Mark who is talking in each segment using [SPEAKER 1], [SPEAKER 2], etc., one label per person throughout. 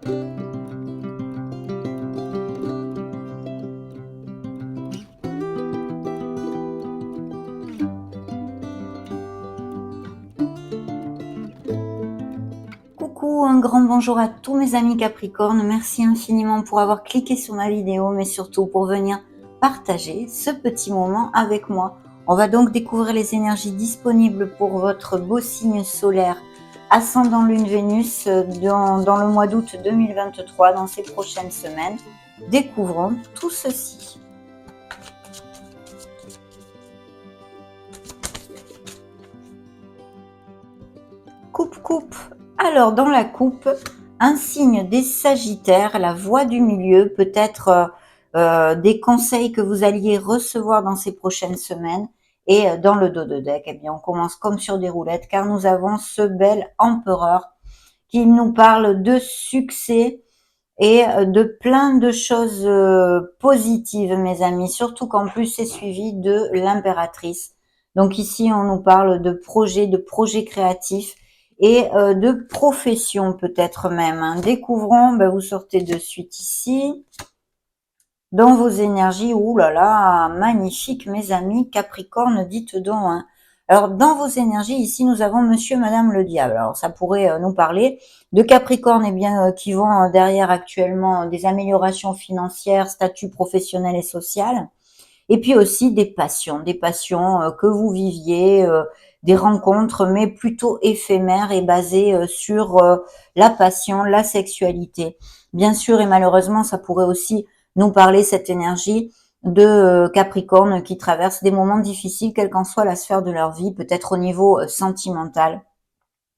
[SPEAKER 1] Coucou, un grand bonjour à tous mes amis Capricorne. Merci infiniment pour avoir cliqué sur ma vidéo, mais surtout pour venir partager ce petit moment avec moi. On va donc découvrir les énergies disponibles pour votre beau signe solaire ascendant Lune Vénus dans le mois d'août 2023, dans ces prochaines semaines. Découvrons tout ceci. Coupe. Alors, dans la coupe, un signe des Sagittaires, la voie du milieu, peut-être des conseils que vous alliez recevoir dans ces prochaines semaines. Et dans le dos de deck, eh bien, on commence comme sur des roulettes, car nous avons ce bel empereur qui nous parle de succès et de plein de choses positives, mes amis. Surtout qu'en plus, c'est suivi de l'impératrice. Donc ici, on nous parle de projets créatifs et de profession peut-être même. Hein. Découvrons, vous sortez de suite ici. Dans vos énergies, ouh là là, magnifique mes amis, Capricorne, dites donc. Hein. Alors dans vos énergies, ici nous avons Monsieur, Madame le Diable. Alors ça pourrait nous parler de Capricorne, bien qui vont derrière actuellement des améliorations financières, statut professionnel et social. Et puis aussi des passions que vous viviez, des rencontres, mais plutôt éphémères et basées sur la passion, la sexualité. Bien sûr, et malheureusement, ça pourrait aussi nous parler, cette énergie de Capricorne qui traverse des moments difficiles, quelle qu'en soit la sphère de leur vie, peut-être au niveau sentimental,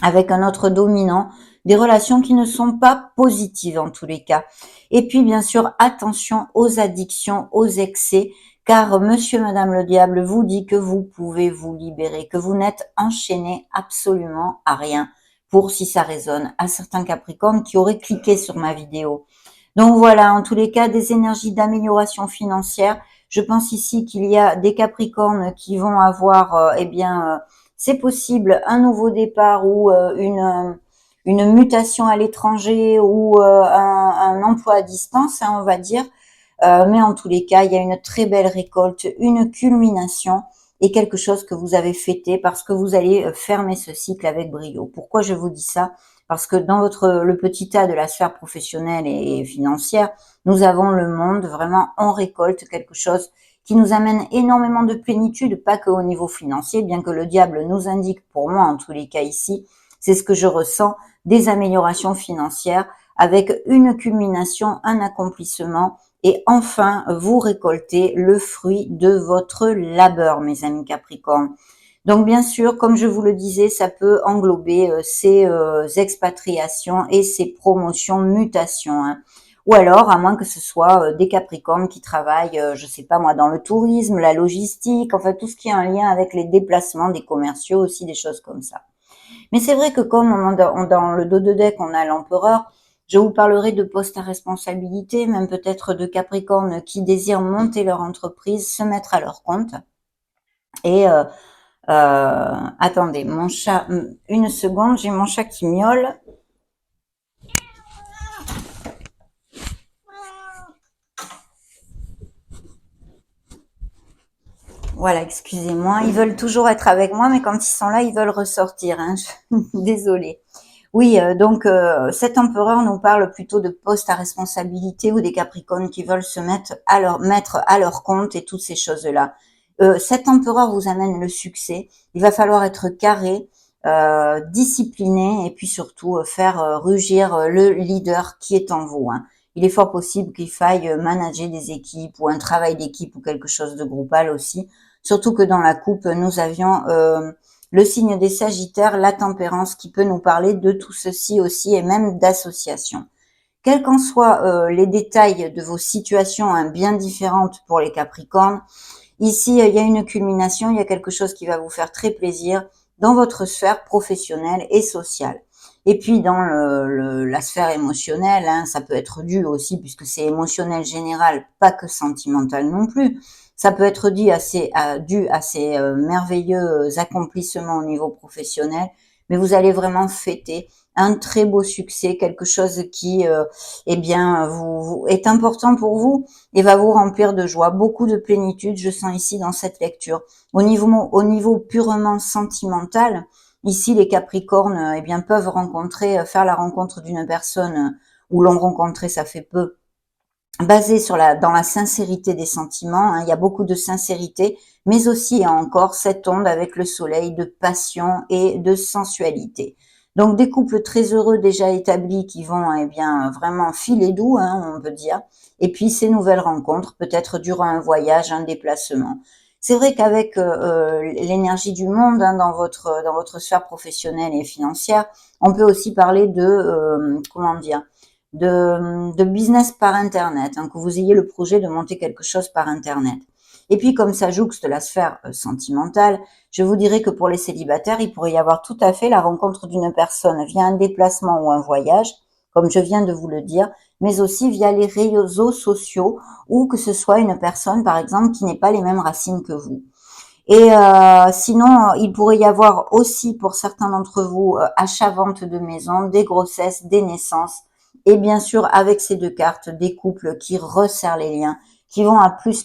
[SPEAKER 1] avec un autre dominant, des relations qui ne sont pas positives en tous les cas. Et puis bien sûr, attention aux addictions, aux excès, car Monsieur, Madame le Diable vous dit que vous pouvez vous libérer, que vous n'êtes enchaîné absolument à rien, pour si ça résonne à certains Capricornes qui auraient cliqué sur ma vidéo. Donc voilà, en tous les cas, des énergies d'amélioration financière. Je pense ici qu'il y a des Capricornes qui vont avoir, c'est possible, un nouveau départ ou une mutation à l'étranger ou un emploi à distance, hein, on va dire. Mais en tous les cas, il y a une très belle récolte, une culmination et quelque chose que vous avez fêté parce que vous allez fermer ce cycle avec brio. Pourquoi je vous dis ça? Parce que dans le petit tas de la sphère professionnelle et financière, nous avons le monde, vraiment, on récolte quelque chose qui nous amène énormément de plénitude, pas qu'au niveau financier, bien que le diable nous indique, pour moi en tous les cas ici, c'est ce que je ressens, des améliorations financières avec une culmination, un accomplissement et enfin vous récoltez le fruit de votre labeur, mes amis Capricorne. Donc bien sûr, comme je vous le disais, ça peut englober ces expatriations et ces promotions, mutations. Hein. Ou alors, à moins que ce soit des Capricornes qui travaillent, je sais pas moi, dans le tourisme, la logistique, enfin tout ce qui a un lien avec les déplacements des commerciaux aussi, des choses comme ça. Mais c'est vrai que comme dans le dos de deck, on a l'empereur, je vous parlerai de postes à responsabilité, même peut-être de Capricornes qui désirent monter leur entreprise, se mettre à leur compte. Et attendez, mon chat, une seconde, j'ai mon chat qui miaule. Voilà, excusez-moi, ils veulent toujours être avec moi, mais quand ils sont là, ils veulent ressortir. Hein. Désolée. Oui, donc cet empereur nous parle plutôt de postes à responsabilité ou des Capricornes qui veulent se mettre à leur compte et toutes ces choses-là. Cet empereur vous amène le succès. Il va falloir être carré, discipliné et puis surtout faire rugir le leader qui est en vous. Hein. Il est fort possible qu'il faille manager des équipes ou un travail d'équipe ou quelque chose de groupal aussi. Surtout que dans la coupe, nous avions le signe des Sagittaires, la tempérance qui peut nous parler de tout ceci aussi et même d'association. Quels qu'en soient les détails de vos situations hein, bien différentes pour les Capricornes, ici il y a une culmination, il y a quelque chose qui va vous faire très plaisir dans votre sphère professionnelle et sociale. Et puis dans la sphère émotionnelle, hein, ça peut être dû aussi, puisque c'est émotionnel général, pas que sentimental non plus, ça peut être dû à ces merveilleux accomplissements au niveau professionnel, mais vous allez vraiment fêter un très beau succès, quelque chose qui, eh bien, est important pour vous et va vous remplir de joie, beaucoup de plénitude, je sens ici dans cette lecture. Au niveau purement sentimental, ici, les Capricornes, eh bien, peuvent faire la rencontre d'une personne où l'on rencontrait, ça fait peu, basé dans la sincérité des sentiments, hein. Il y a beaucoup de sincérité, mais aussi et encore cette onde avec le soleil de passion et de sensualité. Donc des couples très heureux déjà établis qui vont eh bien vraiment filer doux, hein, on peut dire. Et puis ces nouvelles rencontres, peut-être durant un voyage, un déplacement. C'est vrai qu'avec l'énergie du monde, hein, dans votre sphère professionnelle et financière, on peut aussi parler de comment dire, de business par Internet, hein, que vous ayez le projet de monter quelque chose par Internet. Et puis, comme ça jouxte la sphère sentimentale, je vous dirais que pour les célibataires, il pourrait y avoir tout à fait la rencontre d'une personne via un déplacement ou un voyage, comme je viens de vous le dire, mais aussi via les réseaux sociaux, ou que ce soit une personne, par exemple, qui n'ait pas les mêmes racines que vous. Et sinon, il pourrait y avoir aussi pour certains d'entre vous achat-vente de maison, des grossesses, des naissances, et bien sûr avec ces deux cartes, des couples qui resserrent les liens, qui vont à plus,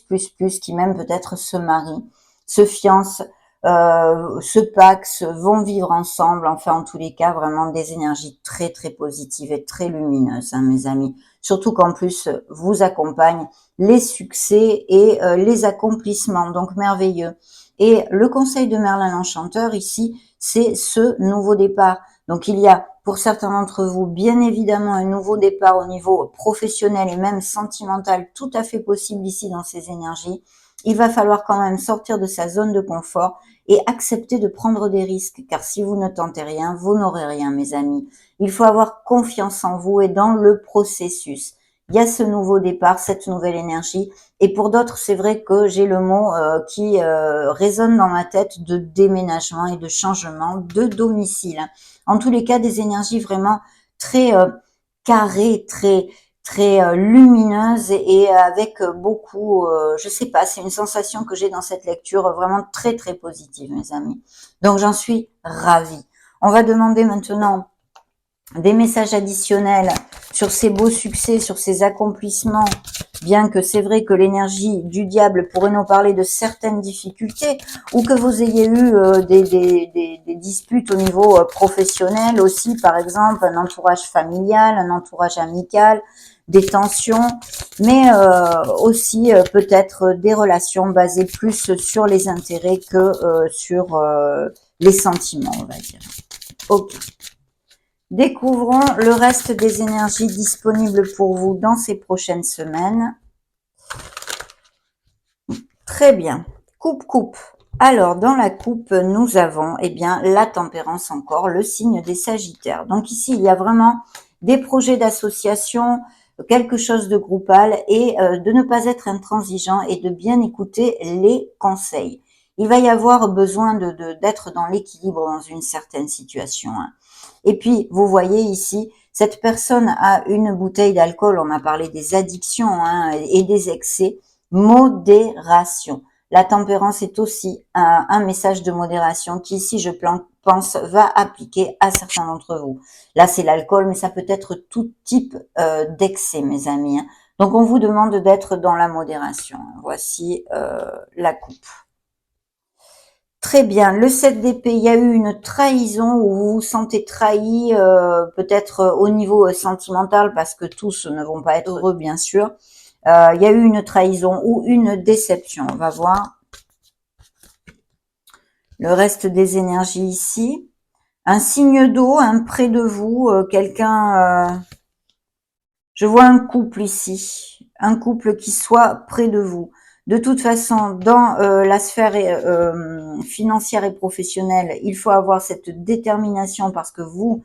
[SPEAKER 1] qui même peut-être se marient, se fiancent, se paxent, vont vivre ensemble. Enfin, en tous les cas, vraiment des énergies très positives et très lumineuses, hein, mes amis. Surtout qu'en plus, vous accompagnent les succès et les accomplissements, donc merveilleux. Et le conseil de Merlin l'Enchanteur ici, c'est ce nouveau départ. Donc il y a pour certains d'entre vous bien évidemment un nouveau départ au niveau professionnel et même sentimental tout à fait possible ici dans ces énergies. Il va falloir quand même sortir de sa zone de confort et accepter de prendre des risques, car si vous ne tentez rien, vous n'aurez rien, mes amis. Il faut avoir confiance en vous et dans le processus. Il y a ce nouveau départ, cette nouvelle énergie. Et pour d'autres, c'est vrai que j'ai le mot qui résonne dans ma tête de déménagement et de changement de domicile. En tous les cas, des énergies vraiment très carrées, très lumineuses et avec beaucoup, je sais pas, c'est une sensation que j'ai dans cette lecture vraiment très positive, mes amis. Donc j'en suis ravie. On va demander maintenant des messages additionnels sur ces beaux succès, sur ces accomplissements, bien que c'est vrai que l'énergie du diable pourrait nous parler de certaines difficultés, ou que vous ayez eu des disputes au niveau professionnel aussi, par exemple, un entourage familial, un entourage amical, des tensions, mais aussi peut-être des relations basées plus sur les intérêts que sur les sentiments, on va dire. Ok. Découvrons le reste des énergies disponibles pour vous dans ces prochaines semaines. Très bien. Coupe. Alors, dans la coupe, nous avons eh bien, la tempérance encore, le signe des Sagittaires. Donc ici, il y a vraiment des projets d'association, quelque chose de groupal et de ne pas être intransigeant et de bien écouter les conseils. Il va y avoir besoin d'être dans l'équilibre dans une certaine situation, hein. Et puis, vous voyez ici, cette personne a une bouteille d'alcool, on a parlé des addictions hein, et des excès, modération. La tempérance est aussi un message de modération qui, si je pense, va appliquer à certains d'entre vous. Là, c'est l'alcool, mais ça peut être tout type d'excès, mes amis, hein. Donc, on vous demande d'être dans la modération. Voici la coupe. Très bien, le 7 d'épée, il y a eu une trahison où vous vous sentez trahi, peut-être au niveau sentimental parce que tous ne vont pas être heureux bien sûr. Il y a eu une trahison ou une déception, on va voir. Le reste des énergies ici. Un signe d'eau, un près de vous, quelqu'un... je vois un couple ici, un couple qui soit près de vous. De toute façon, dans la sphère financière et professionnelle, il faut avoir cette détermination parce que vous,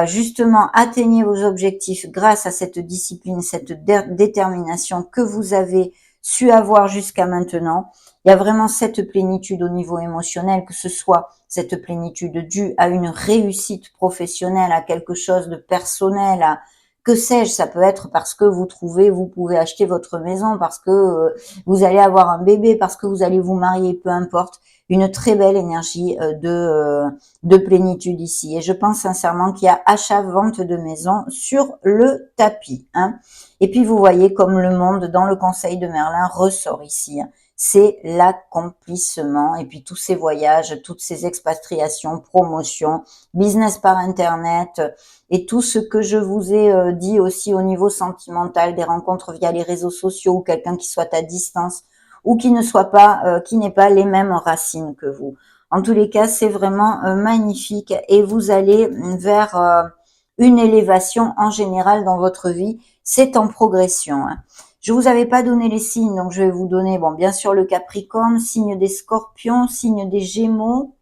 [SPEAKER 1] justement, atteignez vos objectifs grâce à cette discipline, cette détermination que vous avez su avoir jusqu'à maintenant. Il y a vraiment cette plénitude au niveau émotionnel, que ce soit cette plénitude due à une réussite professionnelle, à quelque chose de personnel, à que sais-je, ça peut être parce que vous pouvez acheter votre maison, parce que vous allez avoir un bébé, parce que vous allez vous marier, peu importe. une très belle énergie de plénitude ici. Et je pense sincèrement qu'il y a achat-vente de maison sur le tapis. Hein. Et puis vous voyez comme le monde dans le conseil de Merlin ressort ici. Hein. C'est l'accomplissement et puis tous ces voyages, toutes ces expatriations, promotions, business par internet et tout ce que je vous ai dit aussi au niveau sentimental, des rencontres via les réseaux sociaux ou quelqu'un qui soit à distance ou qui ne soit pas, qui n'ait pas les mêmes racines que vous. En tous les cas, c'est vraiment magnifique et vous allez vers une élévation en général dans votre vie. C'est en progression. Hein. Je vous avais pas donné les signes, donc je vais vous donner, bon, bien sûr le Capricorne, signe des Scorpions, signe des Gémeaux.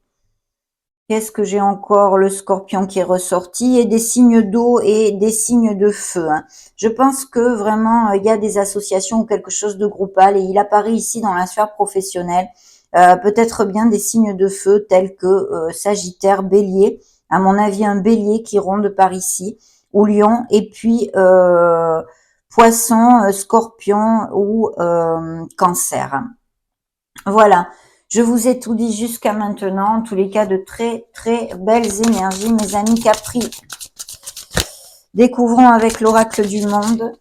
[SPEAKER 1] Qu'est-ce que j'ai encore? Le Scorpion qui est ressorti et des signes d'eau et des signes de feu. Hein. Je pense que vraiment il y a des associations ou quelque chose de groupal et il apparaît ici dans la sphère professionnelle. Peut-être bien des signes de feu tels que Sagittaire, Bélier. À mon avis, un Bélier qui ronde par ici ou Lion et puis Poisson, Scorpion ou Cancer. Voilà, je vous ai tout dit jusqu'à maintenant. En tous les cas, de très très belles énergies, mes amis Capri. Découvrons avec l'oracle du monde.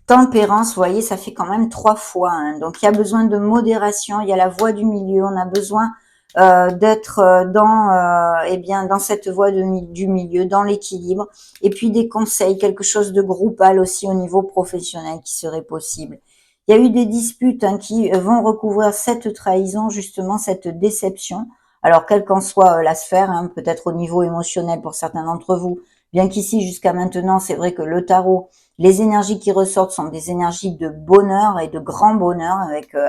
[SPEAKER 1] Tempérance, vous voyez, ça fait quand même 3 fois. Hein. Donc, il y a besoin de modération. Il y a la voie du milieu. On a besoin d'être dans cette voie du milieu, dans l'équilibre. Et puis des conseils, quelque chose de groupal aussi au niveau professionnel qui serait possible. Il y a eu des disputes hein, qui vont recouvrir cette trahison, justement, cette déception. Alors, quelle qu'en soit la sphère, hein, peut-être au niveau émotionnel pour certains d'entre vous, bien qu'ici, jusqu'à maintenant, c'est vrai que le tarot, les énergies qui ressortent sont des énergies de bonheur et de grand bonheur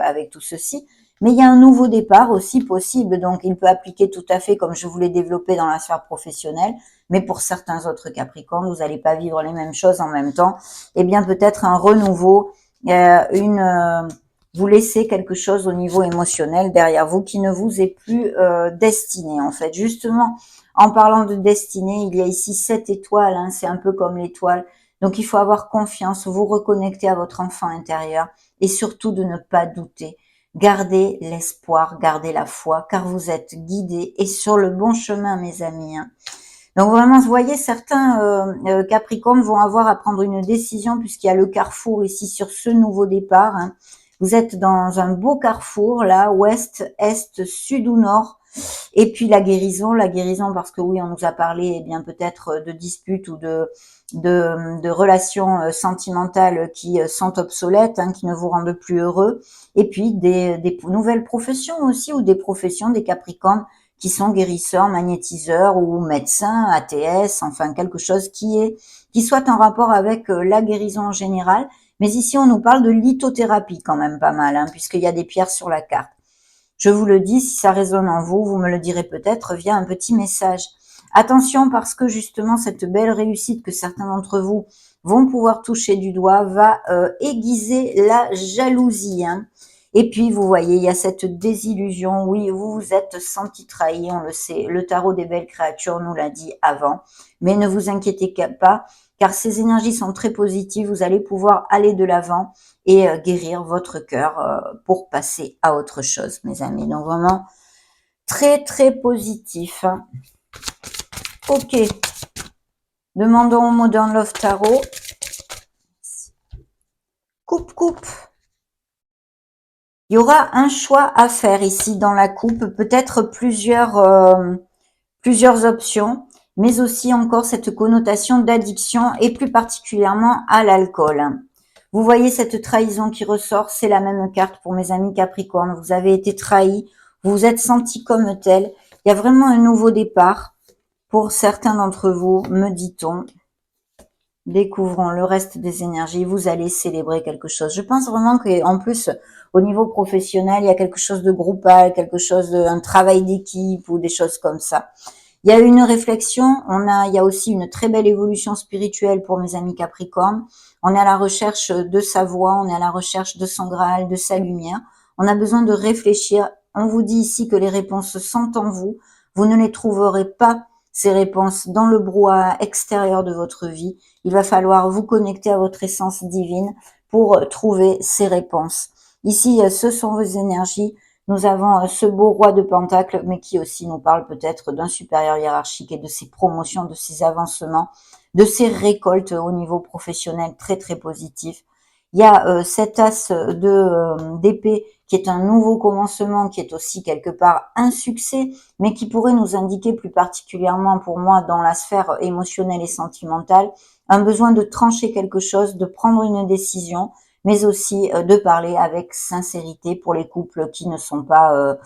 [SPEAKER 1] avec tout ceci. Mais il y a un nouveau départ aussi possible, donc il peut appliquer tout à fait comme je vous l'ai développé dans la sphère professionnelle, mais pour certains autres Capricornes, vous n'allez pas vivre les mêmes choses en même temps. Eh bien, peut-être un renouveau, vous laissez quelque chose au niveau émotionnel derrière vous qui ne vous est plus destiné en fait. Justement, en parlant de destinée, il y a ici 7 étoiles, hein, c'est un peu comme l'étoile. Donc, il faut avoir confiance, vous reconnecter à votre enfant intérieur et surtout de ne pas douter. Gardez l'espoir, gardez la foi, car vous êtes guidés et sur le bon chemin, mes amis. Hein. Donc vraiment, vous voyez, certains Capricornes vont avoir à prendre une décision puisqu'il y a le carrefour ici sur ce nouveau départ. Hein. Vous êtes dans un beau carrefour, là, ouest, est, sud ou nord. Et puis la guérison parce que oui, on nous a parlé eh bien peut-être de disputes ou de relations sentimentales qui sont obsolètes, hein, qui ne vous rendent plus heureux. Et puis des nouvelles professions aussi ou des professions des Capricornes qui sont guérisseurs, magnétiseurs ou médecins, ATS, enfin quelque chose qui soit en rapport avec la guérison en général. Mais ici, on nous parle de lithothérapie quand même pas mal, hein, puisqu'il y a des pierres sur la carte. Je vous le dis, si ça résonne en vous, vous me le direz peut-être via un petit message. Attention parce que justement, cette belle réussite que certains d'entre vous vont pouvoir toucher du doigt va aiguiser la jalousie. Hein. Et puis, vous voyez, il y a cette désillusion. Oui, vous vous êtes senti trahi, on le sait. Le tarot des belles créatures nous l'a dit avant. Mais ne vous inquiétez pas, car ces énergies sont très positives. Vous allez pouvoir aller de l'avant et guérir votre cœur pour passer à autre chose, mes amis. Donc vraiment, très, très positif. Hein. Ok. Demandons au Modern Love Tarot. Coupe, coupe. Il y aura un choix à faire ici dans la coupe, peut-être plusieurs options, mais aussi encore cette connotation d'addiction et plus particulièrement à l'alcool. Vous voyez cette trahison qui ressort, c'est la même carte pour mes amis Capricorne. Vous avez été trahis, vous vous êtes senti comme tel. Il y a vraiment un nouveau départ pour certains d'entre vous, me dit-on. Découvrons le reste des énergies, vous allez célébrer quelque chose. Je pense vraiment qu'en plus, au niveau professionnel, il y a quelque chose de groupal, un travail d'équipe ou des choses comme ça. Il y a une réflexion, il y a aussi une très belle évolution spirituelle pour mes amis Capricorne. On est à la recherche de sa voix, on est à la recherche de son Graal, de sa lumière. On a besoin de réfléchir. On vous dit ici que les réponses sont en vous. Vous ne les trouverez pas, ces réponses, dans le brouhaha extérieur de votre vie. Il va falloir vous connecter à votre essence divine pour trouver ces réponses. Ici, ce sont vos énergies. Nous avons ce beau roi de Pentacles, mais qui aussi nous parle peut-être d'un supérieur hiérarchique et de ses promotions, de ses avancements, de ses récoltes au niveau professionnel très très positif. Il y a cet as d'épée qui est un nouveau commencement, qui est aussi quelque part un succès, mais qui pourrait nous indiquer plus particulièrement pour moi dans la sphère émotionnelle et sentimentale, un besoin de trancher quelque chose, de prendre une décision, mais aussi de parler avec sincérité pour les couples qui ne sont pas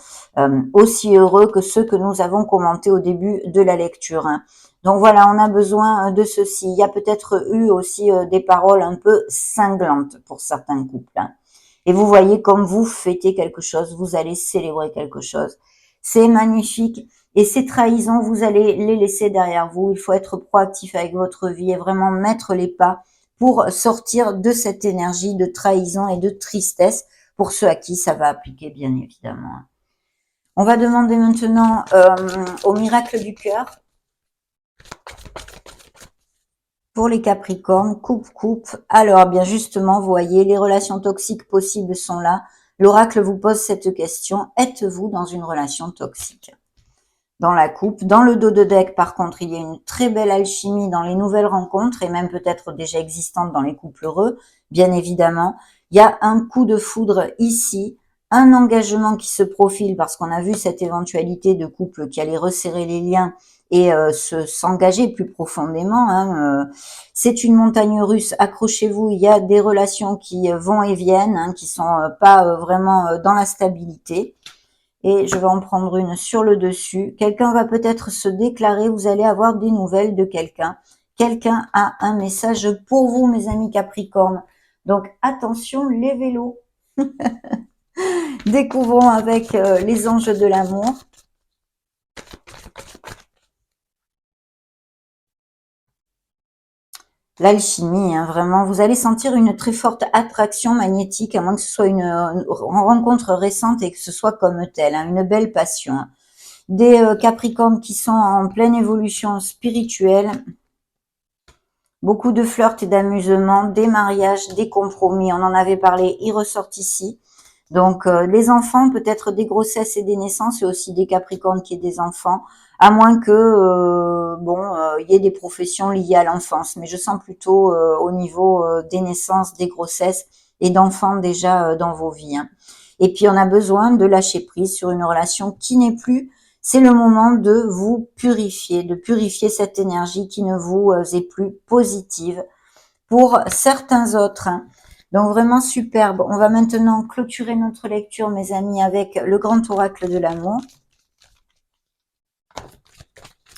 [SPEAKER 1] aussi heureux que ceux que nous avons commentés au début de la lecture, hein. Donc voilà, on a besoin de ceci. Il y a peut-être eu aussi des paroles un peu cinglantes pour certains couples, hein. Et vous voyez comme vous fêtez quelque chose, vous allez célébrer quelque chose. C'est magnifique. Et ces trahisons, vous allez les laisser derrière vous. Il faut être proactif avec votre vie et vraiment mettre les pas pour sortir de cette énergie de trahison et de tristesse pour ceux à qui ça va appliquer, bien évidemment. On va demander maintenant au miracle du cœur. Pour les Capricornes, coupe. Alors, bien justement, vous voyez, les relations toxiques possibles sont là. L'oracle vous pose cette question. Êtes-vous dans une relation toxique? Dans la coupe. Dans le dos de deck, par contre, il y a une très belle alchimie dans les nouvelles rencontres et même peut-être déjà existantes dans les couples heureux, bien évidemment. Il y a un coup de foudre ici, un engagement qui se profile parce qu'on a vu cette éventualité de couple qui allait resserrer les liens et s'engager plus profondément, hein. C'est une montagne russe, accrochez-vous, il y a des relations qui vont et viennent, hein, qui sont pas vraiment dans la stabilité. Et je vais en prendre une sur le dessus. Quelqu'un va peut-être se déclarer, vous allez avoir des nouvelles de quelqu'un. Quelqu'un a un message pour vous, mes amis Capricorne. Donc attention, les vélos. Découvrons avec les anges de l'amour. L'alchimie, hein, vraiment, vous allez sentir une très forte attraction magnétique, à moins que ce soit une rencontre récente et que ce soit comme telle, hein, une belle passion. Des Capricornes qui sont en pleine évolution spirituelle, beaucoup de flirts et d'amusement, des mariages, des compromis, on en avait parlé, ils ressortent ici. Donc les enfants, peut-être des grossesses et des naissances, et aussi des Capricornes qui aient des enfants, à moins que il y ait des professions liées à l'enfance. Mais je sens plutôt au niveau des naissances, des grossesses et d'enfants déjà dans vos vies, hein. Et puis on a besoin de lâcher prise sur une relation qui n'est plus. C'est le moment de vous purifier, de purifier cette énergie qui ne vous est plus positive pour certains autres, hein. Donc vraiment superbe. On va maintenant clôturer notre lecture, mes amis, avec le grand oracle de l'amour.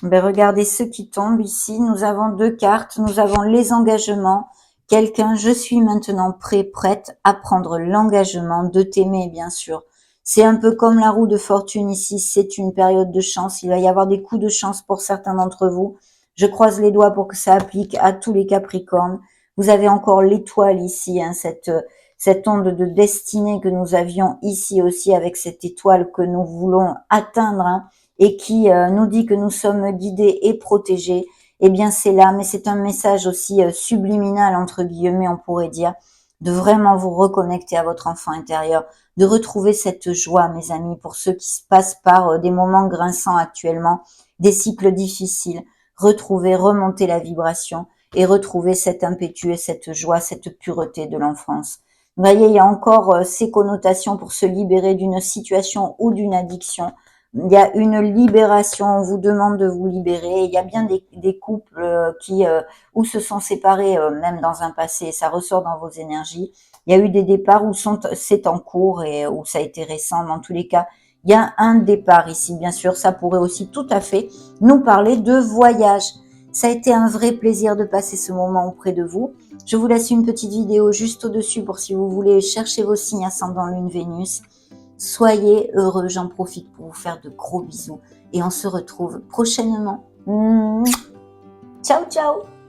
[SPEAKER 1] Ben, regardez ceux qui tombent ici. Nous avons deux cartes. Nous avons les engagements. Quelqu'un, je suis maintenant prête à prendre l'engagement de t'aimer, bien sûr. C'est un peu comme la roue de fortune ici. C'est une période de chance. Il va y avoir des coups de chance pour certains d'entre vous. Je croise les doigts pour que ça applique à tous les Capricornes. Vous avez encore l'étoile ici, hein, cette onde de destinée que nous avions ici aussi avec cette étoile que nous voulons atteindre, hein, et qui nous dit que nous sommes guidés et protégés. Eh bien, c'est là, mais c'est un message aussi subliminal, entre guillemets, on pourrait dire, de vraiment vous reconnecter à votre enfant intérieur, de retrouver cette joie, mes amis, pour ceux qui se passent par des moments grinçants actuellement, des cycles difficiles, retrouver, remonter la vibration et retrouver cet impétu et cette joie, cette pureté de l'enfance. Vous voyez, il y a encore ces connotations pour se libérer d'une situation ou d'une addiction. Il y a une libération, on vous demande de vous libérer. Il y a bien des couples qui où se sont séparés même dans un passé, ça ressort dans vos énergies. Il y a eu des départs où c'est en cours et où ça a été récent. Dans tous les cas, il y a un départ ici, bien sûr. Ça pourrait aussi tout à fait nous parler de voyage. Ça a été un vrai plaisir de passer ce moment auprès de vous. Je vous laisse une petite vidéo juste au-dessus pour si vous voulez chercher vos signes ascendant Lune Vénus. Soyez heureux, j'en profite pour vous faire de gros bisous et on se retrouve prochainement. Ciao, ciao!